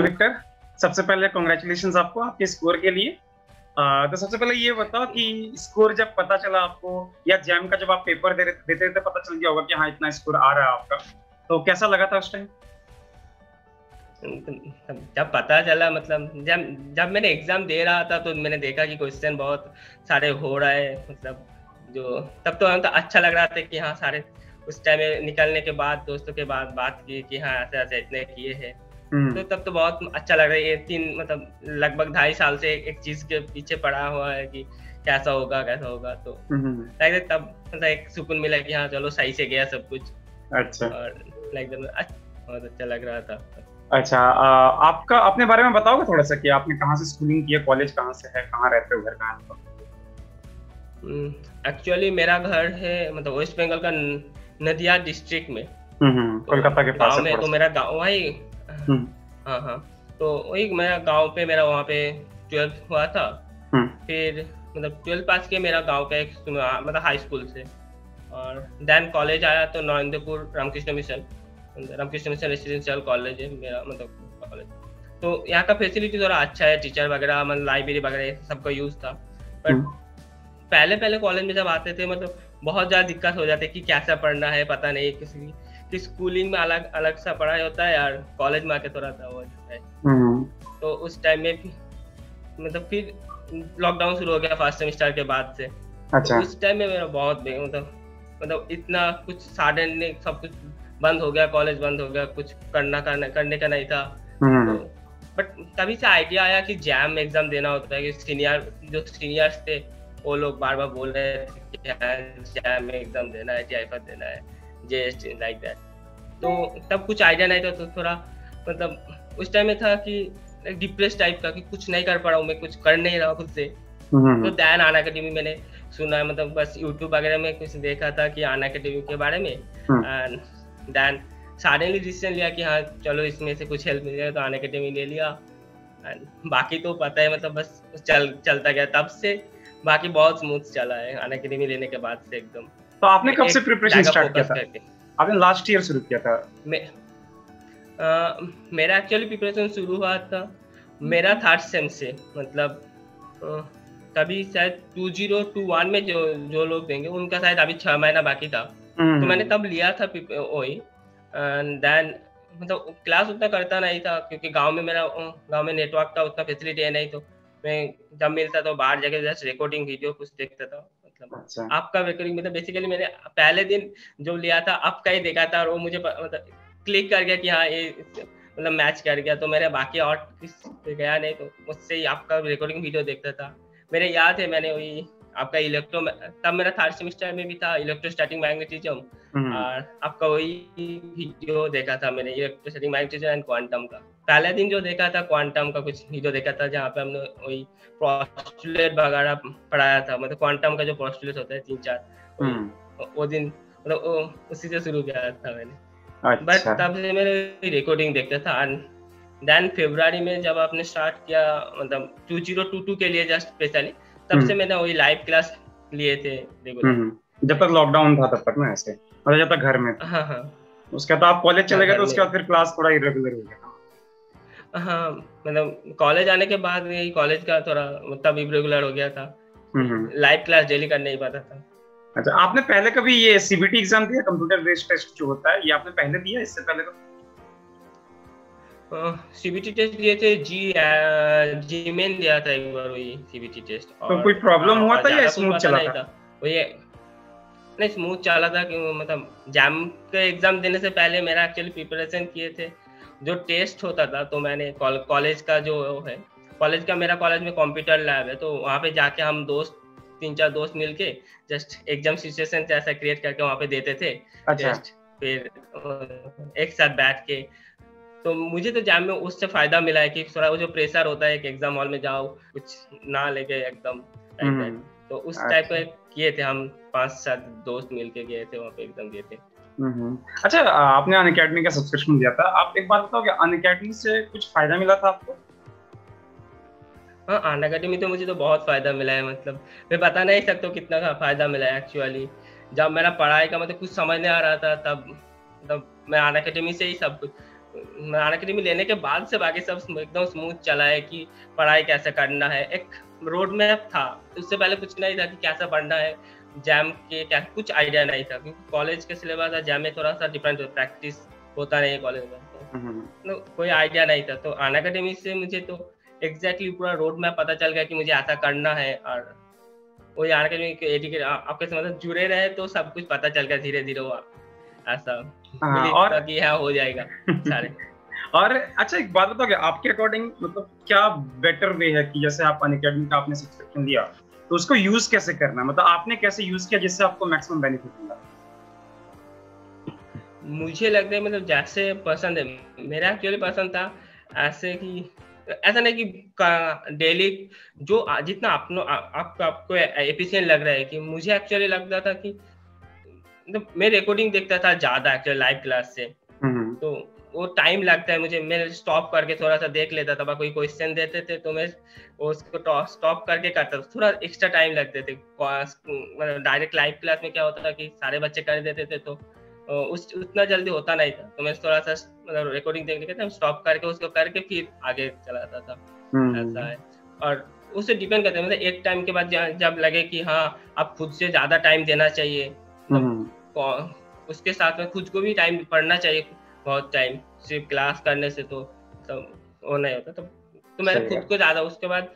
Victor, सबसे पहले congratulations आपको आपके स्कोर के लिए। तो सबसे पहले ये बताओ कि स्कोर जब पता चला आपको, या जैम का जब आप पेपर देते थे पता चल गया होगा कि हाँ इतना स्कोर आ रहा है आपका, तो कैसा लगा था उस टाइम? जब पता चला, मतलब जब जब मैंने एग्जाम दे रहा था तो मैंने देखा कि क्वेश्चन बहुत सारे हो रहा है, मतलब जो तब तो अच्छा लग रहा था कि हाँ सारे उस टाइम निकलने के बाद दोस्तों के बाद बात की कि हाँ ऐसे ऐसे इतने किए हैं, तो तब तो बहुत अच्छा लग रहा है। ये 3 मतलब लगभग 2.5 साल से एक चीज के पीछे पड़ा हुआ है कि कैसा होगा तो लाइक तब मतलब एक सुकून मिला कि हाँ चलो सही से गया सब कुछ। अच्छा, और लाइक बहुत अच्छा लग रहा था। अच्छा, आपका अपने बारे में बताओगे थोड़ा सा कि आपने कहाँ से स्कूलिंग की है, कॉलेज कहाँ से है, कहाँ रहते हो, घर कहाँ है? एक्चुअली मेरा घर है मतलब वेस्ट बंगाल का नदिया डिस्ट्रिक्ट में, कोलकाता के पास गांव है में। थोड़ा तो सा। मेरा गांव वही, हाँ हाँ, तो वही मेरा गांव पे, मेरा वहाँ पे 12th हुआ था। फिर मतलब 12th पास किया मेरा गांव का एक मतलब हाई स्कूल से, और देन कॉलेज आया तो Narendrapur Ramakrishna Mission residential college है मेरा मतलब कॉलेज। तो यहाँ का फैसिलिटी थोड़ा अच्छा है, टीचर वगैरह मतलब लाइब्रेरी वगैरह सबका यूज था। बट पहले कॉलेज में जब आते थे मतलब बहुत ज्यादा दिक्कत हो जाती है कि कैसा पढ़ना है, पता नहीं किसी की स्कूलिंग में अलग अलग सा पढ़ाई होता है यार, कॉलेज में आके थोड़ा सा हो जाता है। तो उस टाइम में मतलब फिर लॉकडाउन शुरू हो गया फर्स्ट सेमेस्टर के बाद से। अच्छा। तो उस टाइम में मेरा बहुत मतलब इतना कुछ सडन सब कुछ बंद हो गया, कॉलेज बंद हो गया, कुछ करने का नहीं था। तो बट तभी से आइडिया आया कि जैम एग्जाम देना होता है, कि सीनियर्स थे वो लोग बार बार बोल रहे थे कि जैम एग्जाम देना है, जीआईएफ देना है, जेएसटी लाइक दैट। तो तब कुछ आइडिया नहीं था, तो थोड़ा मतलब उस टाइम में था कि डिप्रेस टाइप का, कि कुछ नहीं कर पा रहा हूँ मैं, कुछ कर नहीं रहा खुद से। तो दैन अन अकेडमी मैंने सुना है, मतलब बस यूट्यूब वगैरह में कुछ देखा था कि अन अकेडमी के बारे में, एंड देन सडनली डिसीजन लिया कि हाँ चलो इसमें से कुछ हेल्प मिल जाए, तो अन अकेडमी ले लिया। एंड बाकी तो पता है मतलब बस चलता गया तब से, बाकी बहुत स्मूथ चला है अन अकेडमी लेने के बाद से एकदम। तो आपने कब से प्रिपरेशन स्टार्ट किया था? करके आपने लास्ट ईयर शुरू किया था? मेरा एक्चुअली प्रिपरेशन शुरू हुआ था मेरा 3rd सेम से, मतलब तभी शायद 2021 में जो लोग देंगे उनका शायद अभी 6 महीना बाकी था। तो मैंने तब लिया था वही। देन मतलब क्लास उतना करता नहीं था, क्योंकि गांव में नेटवर्क का उतना फैसिलिटी है नहीं, तो मैं जब मिलता तो बाहर जाके जस्ट रिकॉर्डिंग वीडियो कुछ देखता था। मतलब अच्छा। आपका रिकॉर्डिंग मतलब बेसिकली मैंने पहले दिन जो लिया था आपका ही देखा था, और वो मुझे मतलब क्लिक कर गया कि हाँ ये मतलब मैच कर गया। तो मेरे बाकी और किस पे गया नहीं, तो मुझसे ही आपका रिकॉर्डिंग वीडियो देखता था। मेरे याद है मैंने वही आपका तब मेरा 3rd सेमेस्टर में भी था इलेक्ट्रोस्टैटिक मैग्नेटिज्म, और आपका वही वीडियो देखा था मैंने, इलेक्ट्रोस्टैटिक मैग्नेटिज्म एंड क्वांटम का। पहले दिन जो देखा था क्वांटम का कुछ वीडियो देखा था, जहाँ पे हमने वही पोस्टुलेट वगैरह पढ़ाया था, मतलब क्वांटम का जो पोस्टुलेट होता है 3-4, वो दिन मतलब उसी से शुरू किया था मैंने। बट तब से मैंने रिकॉर्डिंग देखता था। देन फरवरी में जब आपने स्टार्ट किया मतलब 2022 के लिए जस्ट स्पेशली, तब से मैंने वही लाइव क्लास लिए थे रेगुलर। जब तक लॉकडाउन था तब तक ना, ऐसे मतलब जब तक घर में थे। हाँ हाँ। उसके बाद आप कॉलेज चले गए, तो उसके बाद फिर क्लास थोड़ा इरेगुलर हो गया। हाँ मतलब कॉलेज आने के बाद यही कॉलेज का थोड़ा मतलब इरेगुलर हो गया था, लाइव क्लास डेली कर नहीं पाता था। अच्छा, आपने पहले कभी ये सीबीटी एग्जाम दिया, कंप्यूटर बेस्ड टेस्ट जो होता है, ये आपने पहले दिया इससे पहले? सीबीटी टेस्ट दिए थे जी मेन दिया था एक बार वही सीबीटी टेस्ट। तो कोई प्रॉब्लम हुआ था या स्मूथ चला था? वही नहीं, स्मूथ चला था कि मतलब जैम के एग्जाम देने से पहले मेरा एक्चुअली प्रिपरेशन किए थे जो टेस्ट होता था। तो मैंने कॉलेज का जो है, मेरा कॉलेज में कंप्यूटर लैब है, तो वहाँ पे जाके हम 3-4 दोस्त मिलके जस्ट एग्जाम सिचुएशन ऐसा क्रिएट करके वहाँ पे देते थे टेस्ट। फिर एक साथ बैठ के, तो मुझे तो जैम में उससे फायदा मिला है कि थोड़ा वो जो प्रेशर होता है कि एग्जाम हॉल में जाओ कुछ ना लेके एकदम, तो उस टाइप का किए थे हम 5-7 दोस्त मिलके गए थे वहाँ पे एग्जाम दिए थे। अच्छा, आपने अनअकैडमी का सब्सक्रिप्शन दिया था, आप एक बात बताओगे अनअकैडमी से कुछ फायदा मिला था आपको? हाँ, अनअकैडमी तो मुझे तो बहुत फायदा मिला है, मतलब मैं बता नहीं सकता कितना फायदा मिला है एक्चुअली। जब मेरा पढ़ाई का मतलब कुछ समझ नहीं आ रहा था, तब मैं अनअकैडमी से ही सब कुछ अनअकैडमी लेने के बाद से बाकी सब एकदम स्मूथ चला है कि पढ़ाई कैसे करना है, एक रोड मैप था। उससे पहले कुछ नहीं था कि कैसे पढ़ना है, जैम के क्या कुछ आइडिया नहीं था, क्योंकि कॉलेज के सिलेबस जैम में थोड़ा सा डिफरेंट प्रैक्टिस होता नहीं है कॉलेज में, तो कोई आइडिया नहीं था। तो अनअकैडमी से मुझे तो एग्जैक्टली पूरा रोड मैप पता चल गया कि मुझे ऐसा करना है, और वो अनअकैडमी आपके से मतलब जुड़े रहे तो सब कुछ पता चल गया धीरे धीरे। वो ऐसा और कि हाँ हो जाएगा सारे। और अच्छा एक बात बताओगे, आपके अकॉर्डिंग मतलब क्या बेटर वे है कि जैसे आप अनअकैडमी का आपने सब्सक्रिप्शन लिया तो उसको यूज कैसे करना, मतलब आपने कैसे यूज किया जिससे आपको मैक्सिमम बेनिफिट मिला? मुझे लगता है मतलब जैसे पसंद है, मेरा एक्चुअली पसंद था ऐसे कि ऐसा नहीं कि डेली जो जितना आपको एफिशिएंट लग रहा है, कि मुझे एक्चुअली लगता था कि मैं रिकॉर्डिंग देखता था ज्यादा एक्चुअली लाइव क्लास से, तो वो टाइम लगता है मुझे, मैं स्टॉप करके थोड़ा सा देख लेता था, कोई क्वेश्चन देते थे तो मैं उसको स्टॉप करके करता था, थोड़ा एक्स्ट्रा टाइम लगते थे। मतलब डायरेक्ट लाइव क्लास में क्या होता था कि सारे बच्चे कर देते थे, तो उतना जल्दी होता नहीं था, तो मैं थोड़ा सा मतलब रिकॉर्डिंग देख लेते थे, स्टॉप करके उसको करके फिर आगे चलाता था। ऐसा है, और उससे डिपेंड करता है, मतलब एक टाइम के बाद जब लगे कि हाँ अब खुद से ज्यादा टाइम देना चाहिए, उसके साथ में खुद को भी टाइम पढ़ना चाहिए, बहुत टाइम सिर्फ क्लास करने से तो वो नहीं होता। तो मैंने खुद को ज्यादा उसके बाद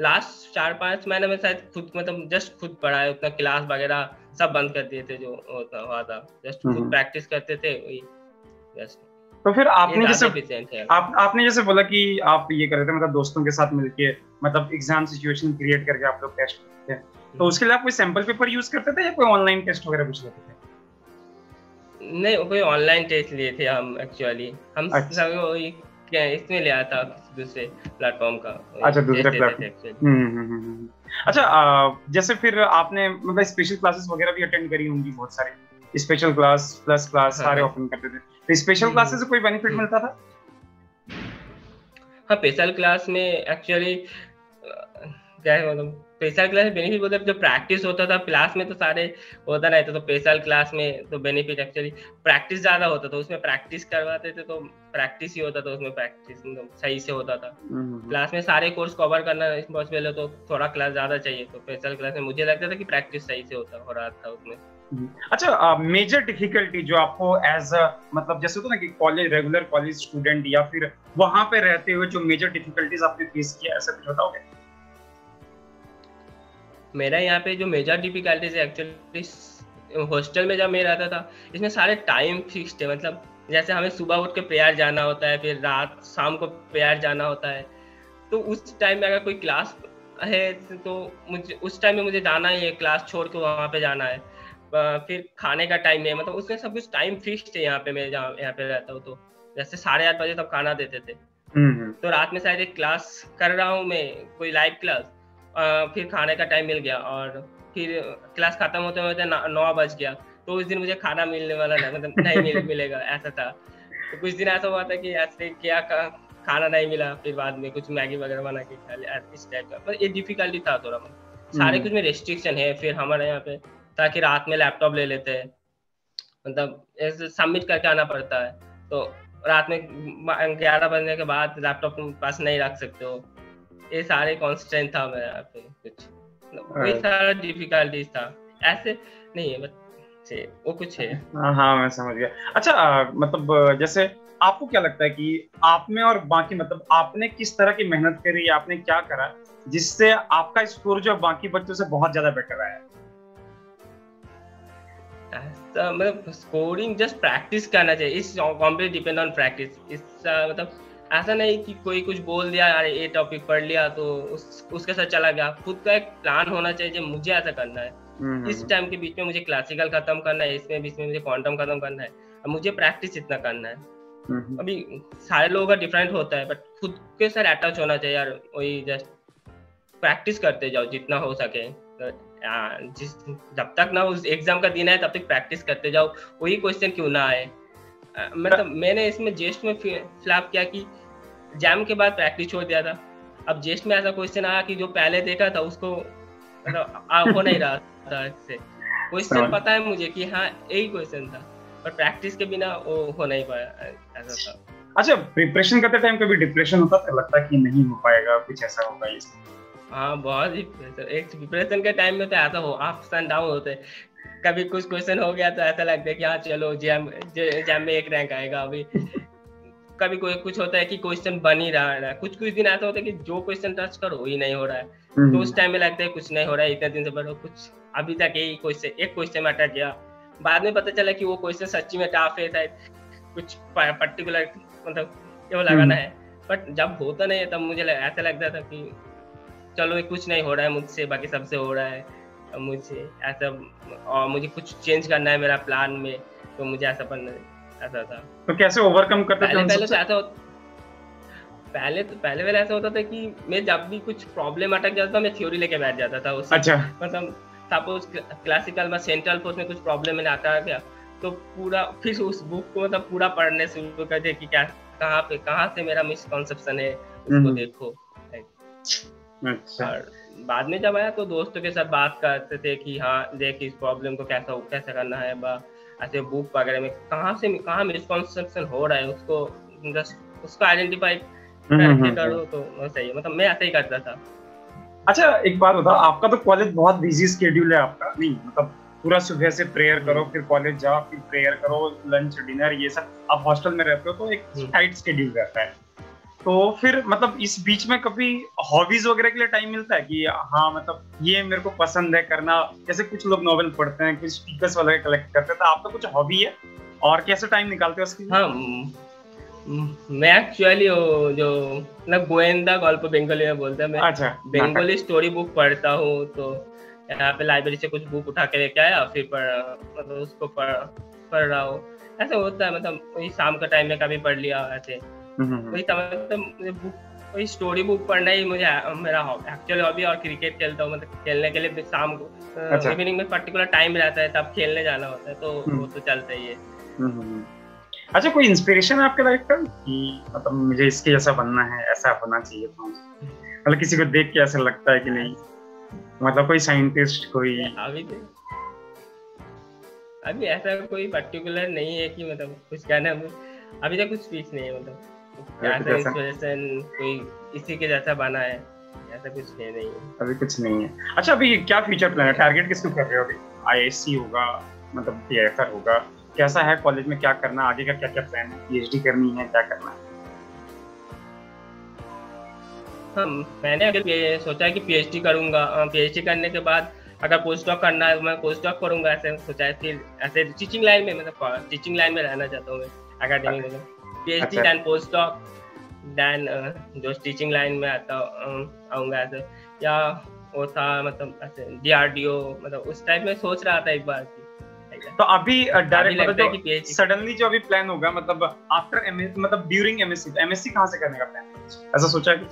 लास्ट 4-5 महीने में शायद खुद मतलब जस्ट खुद पढ़ा है, उतना क्लास वगैरह सब बंद कर दिए थे जो हुआ था, जस्ट खुद प्रैक्टिस करते थे वही जस्ट। तो फिर आपने जैसे बोला कि आप ये कर रहे थे मतलब दोस्तों के साथ मिलके मतलब एग्जाम सिचुएशन क्रिएट करके आप लोग टेस्ट करते थे, तो उसके लिए आप कोई सैंपल पेपर यूज करते थे या कोई ऑनलाइन टेस्ट वगैरह कुछ लेते थे? नहीं, कोई ऑनलाइन टेस्ट लिए थे हम एक्चुअली, हम सब इसमें लिया था दूसरे प्लेटफॉर्म का। अच्छा, दूसरे प्लेटफॉर्म। अच्छा, जैसे फिर आपने मतलब स्पेशल क्लासेस वगैरह भी अटेंड करी होंगी, बहुत सारे स्पेशल क्लास प्लस क्लास सारे ओपन करते थे, तो स्पेशल क्लासेस से कोई बेनिफिट मिलता था? हाँ, स्पेशल क्लास में एक्चुअली क्या है मतलब स्पेशल क्लास में बेनिफिट बोलते जो प्रैक्टिस होता था, क्लास में तो सारे होता नहीं था, तो स्पेशल क्लास में तो बेनिफिट एक्चुअली प्रैक्टिस ज्यादा होता था, उसमें प्रैक्टिस करवाते थे तो प्रैक्टिस ही होता था, उसमें प्रैक्टिस सही से होता था। क्लास में सारे कोर्स कवर करना इम्पॉसिबल है, तो थोड़ा क्लास ज्यादा चाहिए, तो स्पेशल क्लास में मुझे लगता था कि प्रैक्टिस सही से हो रहा था उसमें। अच्छा, मेजर डिफिकल्टी जो आपको एज मतलब जैसे होता ना कि कॉलेज रेगुलर कॉलेज स्टूडेंट या फिर वहां पे रहते हुए जो मेजर डिफिकल्टीज आपने फेस किया, ऐसा कुछ बताओगे? मेरा यहाँ पे जो मेजर डिफिकल्टीज है एक्चुअली हॉस्टल में जब मैं रहता था, इसमें सारे टाइम फिक्स्ड है, मतलब जैसे हमें सुबह उठ के प्रेयर जाना होता है, फिर रात शाम को प्रेयर जाना होता है, तो उस टाइम में अगर कोई क्लास है तो मुझे उस टाइम में मुझे जाना ही है, क्लास छोड़ के वहाँ पे जाना है। फिर खाने का टाइम है, मतलब उसमें सब कुछ टाइम फिक्स्ड है। यहाँ पे मैं यहाँ पे रहता हूँ तो जैसे 8:30 बजे तक खाना देते थे, तो रात में शायद एक क्लास कर रहा हूँ मैं, कोई लाइव क्लास, फिर खाने का टाइम मिल गया और फिर क्लास खत्म होते होते 9 बज गया, तो उस दिन मुझे खाना मिलने वाला नहीं, मतलब नहीं मिलेगा ऐसा था। तो कुछ दिन ऐसा हुआ था कि ऐसे क्या खाना नहीं मिला, फिर बाद में कुछ मैगी वगैरह बना के खा लिया, इस टाइप का। मतलब ये डिफिकल्टी था थोड़ा, सारे कुछ में रेस्ट्रिक्शन है। फिर हमारे यहाँ पे ताकि रात में लैपटॉप ले लेते हैं, मतलब सबमिट करके आना पड़ता है, तो रात में 11 बजने के बाद लैपटॉप पास नहीं रख सकते हो। ये सारे कॉन्स्टेंट था मेरे यहाँ पे, कुछ वही सारा डिफिकल्टीज था, ऐसे नहीं है बस वो कुछ है। हाँ, मैं समझ गया। अच्छा, मतलब जैसे आपको क्या लगता है कि आप में और बाकी मतलब आपने किस तरह की मेहनत करी, आपने क्या करा जिससे आपका स्कोर जो बाकी बच्चों से बहुत ज्यादा बेटर आया? मतलब स्कोरिंग जस्ट प्रैक्टिस करना चाहिए, इस कॉम्प्लीट डिपेंड ऑन प्रैक्टिस। इस मतलब ऐसा नहीं कि कोई कुछ बोल दिया, अरे ये टॉपिक पढ़ लिया तो उसके साथ चला गया। खुद का एक प्लान होना चाहिए, मुझे ऐसा करना है, इस टाइम के बीच में मुझे क्लासिकल खत्म करना है, इसमें बीच में मुझे क्वांटम खत्म करना है, अब मुझे प्रैक्टिस इतना करना है। अभी सारे लोगों का डिफरेंट होता है, बट खुद के साथ अटैच होना चाहिए यार, वही जस्ट प्रैक्टिस करते जाओ जितना हो सके। जब तक ना उस एग्जाम का दिन है तब तक प्रैक्टिस करते जाओ, वही क्वेश्चन क्यों ना आए। मतलब मैंने इसमें जेस्ट में फ्लैप किया कि जैम के बाद प्रैक्टिस छोड़ दिया था, अब जेस्ट में ऐसा क्वेश्चन आया कि जो पहले देखा था उसको मतलब हो नहीं रहा था, इससे क्वेश्चन पता है मुझे कि हाँ यही क्वेश्चन था, पर प्रैक्टिस के बिना वो हो नहीं पाया, ऐसा था। अच्छा, प्रिपरेशन करते टाइम कभी डिप्रेशन होता था, लगता कि नहीं हो पाएगा, कुछ ऐसा होगा इस? हाँ बहुत ही, एक प्रिपरेशन के टाइम में तो ऐसा हो अप्स एंड डाउन होते हैं। कभी कुछ क्वेश्चन हो गया तो ऐसा लगता है कि हाँ चलो जैम में 1 रैंक आएगा अभी। कभी कोई कुछ होता है कि क्वेश्चन बन ही रहा है, कुछ दिन ऐसा होता है कि जो क्वेश्चन टच करो वही नहीं हो रहा है, तो उस टाइम में लगता है कुछ नहीं हो रहा है, इतने दिन से पढ़ो कुछ अभी तक यही क्वेश्चन, एक क्वेश्चन में अटक गया। बाद में पता चला कि वो क्वेश्चन सच्ची में टफ है, कुछ पर्टिकुलर मतलब ये लगाना है। बट जब होता नहीं है तब मुझे ऐसा लगता था कि चलो कुछ नहीं हो रहा है मुझसे, बाकी सबसे हो रहा है, मुझे ऐसा और मुझे कुछ चेंज करना है मेरा प्लान में, तो मुझे ऐसा था। तो कैसे ओवरकम करते थे? पहले ऐसा होता था कि मैं जब भी कुछ प्रॉब्लम अटक जाता था मैं थ्योरी लेके बैठ जाता था उससे। अच्छा। मतलब सपोज क्लासिकल में सेंट्रल फोर्स में कुछ प्रॉब्लम में आता गया तो पूरा फिर उस बुक को मतलब पूरा पढ़ने शुरू कर दे कि क्या कहाँ से मेरा मिसकॉन्सेप्शन है, उसको देखो। अच्छा। और बाद में जब आया तो दोस्तों के साथ बात करते थे कि हाँ देख इस प्रॉब्लम को कैसे करना है, ऐसे बुक वगैरह में कहाँ मिसकॉन्सेप्शन हो रहा है उसको आइडेंटिफाई करके करो, तो सही है। मतलब मैं ऐसे ही करता था। अच्छा, एक बात बताओ, आपका तो कॉलेज बहुत बिजी स्केड्यूल है आपका, नहीं मतलब पूरा सुबह से प्रेयर करो, फिर कॉलेज जाओ, फिर प्रेयर करो, लंच डिनर ये सब, आप हॉस्टल में रहते हो तो एक टाइट स्केड्यूल रहता है। तो फिर मतलब इस बीच में कभी हॉबीज वगैरह के लिए टाइम मिलता है कि हाँ मतलब ये मेरे को पसंद है करना, जैसे कुछ लोग नॉवेल पढ़ते हैं, कुछ स्पीकर्स वगैरह कलेक्ट करते हैं, तो आपका कुछ हॉबी है और कैसे टाइम निकालते हो उसके लिए? हाँ, मैं एक्चुअली जो मतलब गोएंदा गल्प बंगाली में बोलते हैं, मैं अच्छा, बंगाली स्टोरी बुक पढ़ता हूँ। तो यहाँ पे लाइब्रेरी से कुछ बुक उठा के लेके आया, फिर मतलब उसको पढ़ रहा हूँ। ऐसा होता है, मतलब वही शाम का टाइम में कभी पढ़ लिया ऐसे। वही मतलब वही स्टोरी बुक पढ़ना ही मुझे मेरा एक्चुअल हॉबी। और क्रिकेट खेलता हूँ, मतलब खेलने के लिए शाम को इवनिंग में पर्टिकुलर टाइम रहता है, तब खेलने जाना होता है, तो वो तो चलता ही है। अच्छा, कोई इंस्पिरेशन है आपके लाइफ का कि मतलब मुझे इसके जैसा बनना है, ऐसा होना चाहिए था, मतलब किसी को देख के ऐसा लगता है कि नहीं, मतलब कोई साइंटिस्ट, कोई? अभी ऐसा कोई पर्टिकुलर नहीं है कि मतलब कुछ कहना, अभी तक कुछ स्पीच नहीं है, मतलब ऐसा इंस्पिरेशन कोई इसी के जैसा बना है, ऐसा कुछ नहीं है अभी कुछ नहीं है। अच्छा, अभी क्या फ्यूचर प्लान है, टारगेट किसको कर रहे हो अभी? आईएससी होगा, मतलब पीएफआर होगा, कैसा है कॉलेज में, क्या करना आगे का, क्या क्या प्लान है, पीएचडी करनी है, क्या करना है? मैंने अगर सोचा है कि पीएचडी करूंगा, पीएचडी करने के बाद अगर पोस्ट डॉक करना है मैं पोस्ट डॉक करूंगा, ऐसे सोचा है। फिर ऐसे टीचिंग लाइन में, मतलब टीचिंग लाइन में रहना चाहता हूँ मैं, एकेडमिक में PhD then post doc then जो टीचिंग लाइन में आऊंगा ऐसे, या वो था मतलब ऐसे डीआरडीओ, मतलब उस टाइप में सोच रहा था एक बार। तो अभी डायरेक्ट सडनली जो अभी प्लान होगा, मतलब आफ्टर मतलब ड्यूरिंग एमएससी कहाँ से करने का प्लान है, ऐसा सोचा है कुछ?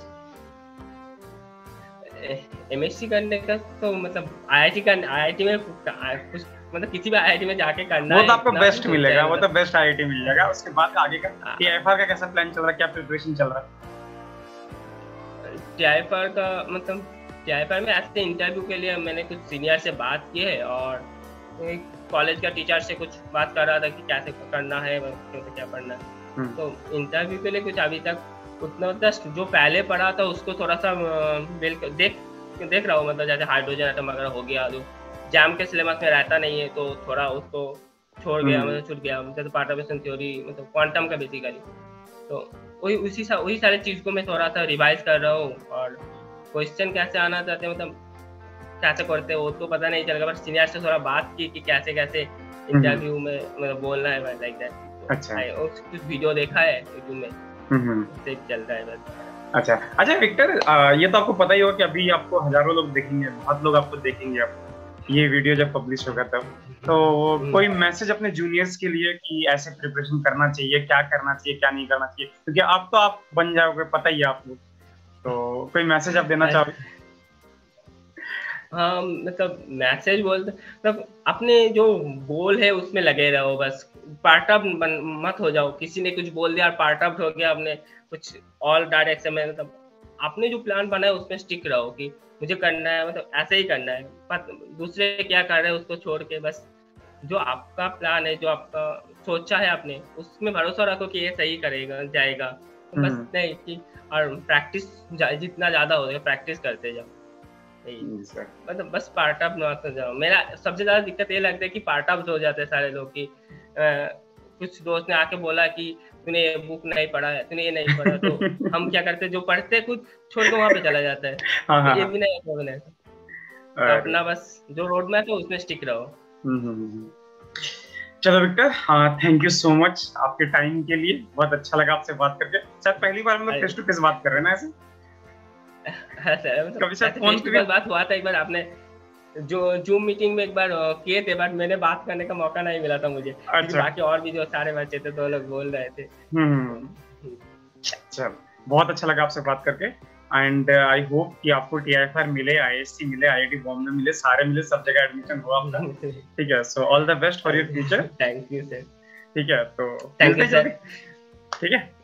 एमएससी करने का तो मतलब आईआईटी में कुछ, मतलब किसी भी आईआईटी में जाके करना है, वो तो आपको बेस्ट मिलेगा, वो तो बेस्ट आईआईटी मिल जाएगा। उसके बाद आगे का टीआईएफआर का कैसा प्लान चल रहा है, क्या प्रिपरेशन चल रहा है? टीआईएफआर का मतलब टीआईएफआर में ऐसे इंटरव्यू के लिए मैंने कुछ सीनियर से बात की है, और कॉलेज का टीचर से कुछ बात कर रहा था कि कैसे करना है, क्या पढ़ना है। तो इंटरव्यू के लिए कुछ अभी तक उतना जस्ट जो पहले पढ़ा था उसको थोड़ा सा देख रहा हूँ, मतलब जैसे हाइड्रोजन एटम वगैरह हो गया, जो जैम के सिलेबस में रहता नहीं है, तो थोड़ा उसको छोड़ गया, मतलब छूट गया। जैसे पार्टिशन थ्योरी, मतलब क्वांटम का बेसिकली, तो वही सारी चीज को मैं थोड़ा सा रिवाइज कर रहा हूँ। और क्वेश्चन कैसे आना चाहते हैं, मतलब कैसे करते हैं वो तो पता नहीं चलेगा, बट सीनियर से थोड़ा बात की कि कैसे इंटरव्यू में मतलब बोलना है, लाइक दैट। अच्छा, कुछ वीडियो देखा है यूट्यूब में, चल रहा है बस। अच्छा विक्टर, ये तो आपको पता ही होगा कि अभी आपको हजारों लोग देखेंगे, बहुत लोग आपको देखेंगे आप ये वीडियो जब पब्लिश होगा तब, तो कोई मैसेज अपने जूनियर्स के लिए कि ऐसे प्रिपरेशन करना चाहिए, क्या करना चाहिए, क्या नहीं करना चाहिए, क्योंकि आप तो आप बन जाओगे, पता ही है आपको, तो कोई मैसेज आप देना चाहोगे? हाँ, मतलब मैसेज बोलते मतलब अपने जो गोल है उसमें लगे रहो, बस पार्ट अप मत हो जाओ। किसी ने कुछ बोल दिया और पार्ट अप हो गया, आपने कुछ ऑल डायरेक्शन में, मतलब आपने जो प्लान बना है उसमें स्टिक रहो कि मुझे करना है, मतलब ऐसे ही करना है। दूसरे क्या कर रहे हैं उसको छोड़ के बस जो आपका प्लान है, जो आपका सोचा है आपने, उसमें भरोसा रखो कि ये सही करेगा, जाएगा। तो बस नहीं कि और प्रैक्टिस जितना ज्यादा हो प्रैक्टिस करते जाओ, मतलब बस पार्ट ऑफ नॉट जाओ। मेरा सबसे ज्यादा दिक्कत ये लगता है कि पार्ट ऑफ हो जाते हैं सारे लोग की। कुछ दोस्त ने आके बोला कि तूने ये बुक नहीं पढ़ा है, तूने ये नहीं पढ़ा, तो हम क्या करते हैं, जो पढ़ते हैं खुद छोड़ के वहां पे चला जाता है। तो ये भी नहीं है, तो अपना बस जो रोड मैप है उसमें स्टिक रहो। चलो विक्टर, हाँ, थैंक यू सो मच आपके टाइम के लिए, बहुत अच्छा लगा आपसे बात करके। शायद पहली बार हम लोग फेस टू फेस बात कर रहे हैं ना ऐसे? कभी शायद फोन पे बात हुआ था एक बार, आपने जो जूम मीटिंग में एक बार किए थे, बट मैंने बात करने का मौका नहीं मिला था मुझे। अच्छा। बाकी और भी जो सारे बच्चे थे तो लोग बोल रहे थे। चल, बहुत अच्छा लगा आपसे बात करके, एंड आई होप कि आपको TIFR मिले, IISc मिले, IIT बॉम्बे मिले, सारे मिले, सब जगह एडमिशन हो आपका। ठीक है, so all the best for your future. Thank you sir. ठीक है, तो थैंक यू सर। ठीक है।